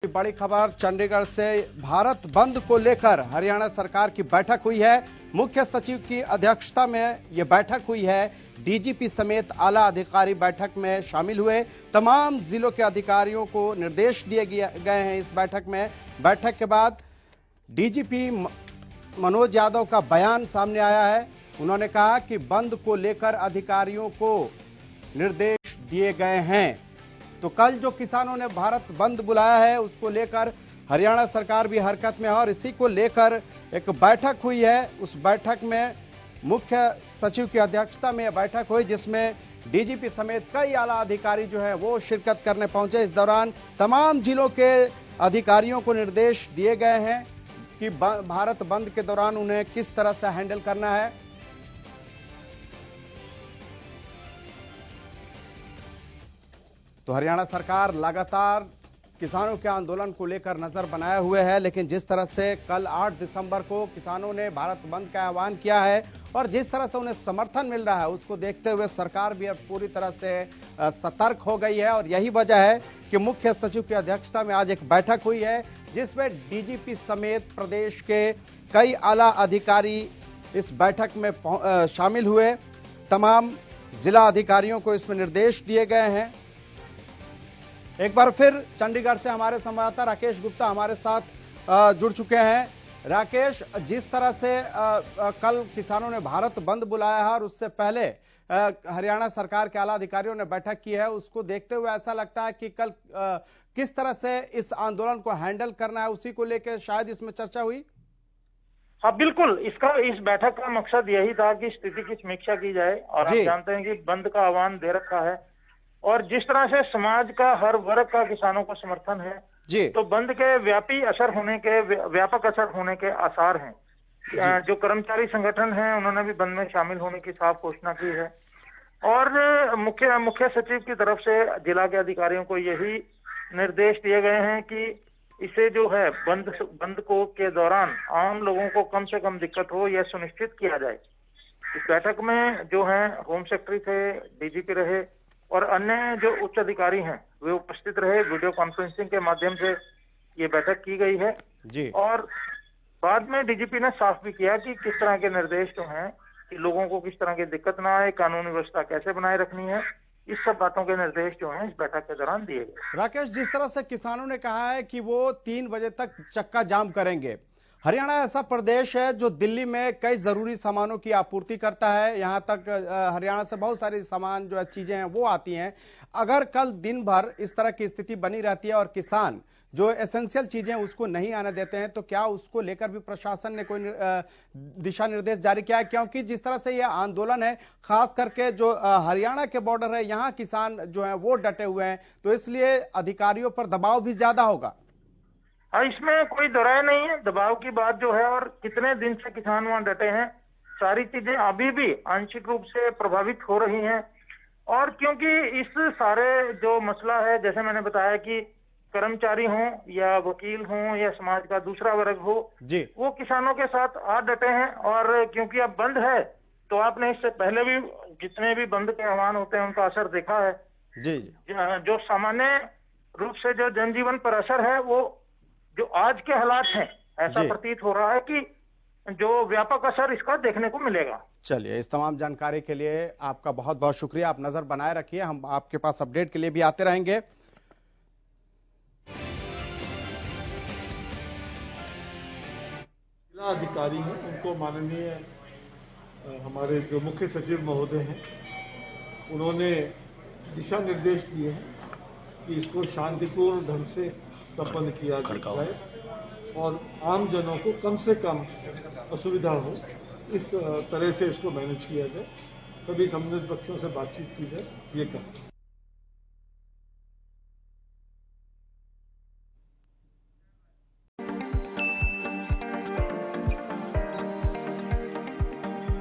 बड़ी खबर चंडीगढ़ से। भारत बंद को लेकर हरियाणा सरकार की बैठक हुई है। मुख्य सचिव की अध्यक्षता में यह बैठक हुई है। डीजीपी समेत आला अधिकारी बैठक में शामिल हुए। तमाम जिलों के अधिकारियों को निर्देश दिए गए हैं इस बैठक में। बैठक के बाद डीजीपी मनोज यादव का बयान सामने आया है। उन्होंने कहा कि बंद को लेकर अधिकारियों को निर्देश दिए गए हैं। तो कल जो किसानों ने भारत बंद बुलाया है उसको लेकर हरियाणा सरकार भी हरकत में है और इसी को लेकर एक बैठक हुई है। उस बैठक में मुख्य सचिव की अध्यक्षता में यह बैठक हुई जिसमें डीजीपी समेत कई आला अधिकारी जो है वो शिरकत करने पहुंचे। इस दौरान तमाम जिलों के अधिकारियों को निर्देश दिए गए हैं कि भारत बंद के दौरान उन्हें किस तरह से हैंडल करना है। तो हरियाणा सरकार लगातार किसानों के आंदोलन को लेकर नजर बनाए हुए है, लेकिन जिस तरह से कल 8 दिसंबर को किसानों ने भारत बंद का आह्वान किया है और जिस तरह से उन्हें समर्थन मिल रहा है उसको देखते हुए सरकार भी अब पूरी तरह से सतर्क हो गई है। और यही वजह है कि मुख्य सचिव की अध्यक्षता में आज एक बैठक हुई है जिसमें डीजीपी समेत प्रदेश के कई आला अधिकारी इस बैठक में शामिल हुए। तमाम जिला अधिकारियों को इसमें निर्देश दिए गए हैं। एक बार फिर चंडीगढ़ से हमारे संवाददाता राकेश गुप्ता हमारे साथ जुड़ चुके हैं। राकेश, जिस तरह से कल किसानों ने भारत बंद बुलाया है और उससे पहले हरियाणा सरकार के आला अधिकारियों ने बैठक की है, उसको देखते हुए ऐसा लगता है कि कल किस तरह से इस आंदोलन को हैंडल करना है उसी को लेकर शायद इसमें चर्चा हुई। हाँ बिल्कुल, इस बैठक का मकसद यही था कि स्थिति की समीक्षा की जाए और आप जानते हैं कि बंद का आह्वान दे रखा है और जिस तरह से समाज का हर वर्ग का किसानों को समर्थन है जी, तो बंद के व्यापक असर होने के आसार हैं। जो कर्मचारी संगठन हैं उन्होंने भी बंद में शामिल होने की साफ घोषणा की है और मुख्य सचिव की तरफ से जिला के अधिकारियों को यही निर्देश दिए गए हैं कि इसे जो है बंद को के दौरान आम लोगों को कम से कम दिक्कत हो यह सुनिश्चित किया जाए। इस बैठक में जो है होम सेक्रेटरी थे, डीजीपी रहे और अन्य जो उच्च अधिकारी हैं वे उपस्थित रहे। वीडियो कॉन्फ्रेंसिंग के माध्यम से ये बैठक की गई है जी। और बाद में डीजीपी ने साफ भी किया कि किस तरह के निर्देश जो हैं कि लोगों को किस तरह की दिक्कत ना आए, कानूनी व्यवस्था कैसे बनाए रखनी है, इस सब बातों के निर्देश जो हैं इस बैठक के दौरान दिए गए। राकेश, जिस तरह से किसानों ने कहा है कि वो 3 बजे तक चक्का जाम करेंगे। हरियाणा ऐसा प्रदेश है जो दिल्ली में कई जरूरी सामानों की आपूर्ति करता है। यहां तक हरियाणा से बहुत सारी सामान जो चीजें हैं वो आती हैं। अगर कल दिन भर इस तरह की स्थिति बनी रहती है और किसान जो एसेंशियल चीजें उसको नहीं आने देते हैं तो क्या उसको लेकर भी प्रशासन ने कोई दिशा निर्देश जारी किया है? क्योंकि जिस तरह से यह आंदोलन है, खास करके जो हरियाणा के बॉर्डर है यहाँ किसान जो है वो डटे हुए हैं, तो इसलिए अधिकारियों पर दबाव भी ज्यादा होगा। हाँ, इसमें कोई दोराय नहीं है। दबाव की बात जो है और कितने दिन से किसान वहां डटे हैं, सारी चीजें अभी भी आंशिक रूप से प्रभावित हो रही हैं। और क्योंकि इस सारे जो मसला है, जैसे मैंने बताया कि कर्मचारी हों या वकील हों या समाज का दूसरा वर्ग हो जी, वो किसानों के साथ आ डटे हैं। और क्योंकि अब बंद है तो आपने इससे पहले भी जितने भी बंद के आह्वान होते हैं उनका असर देखा है जी। जो सामान्य रूप से जो जनजीवन पर असर है वो जो आज के हालात हैं ऐसा प्रतीत हो रहा है कि जो व्यापक असर इसका देखने को मिलेगा। चलिए, इस तमाम जानकारी के लिए आपका बहुत बहुत शुक्रिया। आप नजर बनाए रखिए, हम आपके पास अपडेट के लिए भी आते रहेंगे। जिला अधिकारी हैं उनको माननीय हमारे जो मुख्य सचिव महोदय हैं उन्होंने दिशा निर्देश दिए हैं कि इसको शांतिपूर्ण ढंग से संपन्न किया जाए और आम जनों को कम से कम असुविधा हो इस तरह से इसको मैनेज किया जाए। सभी संबंधित पक्षों से बातचीत की जाए, ये कहा।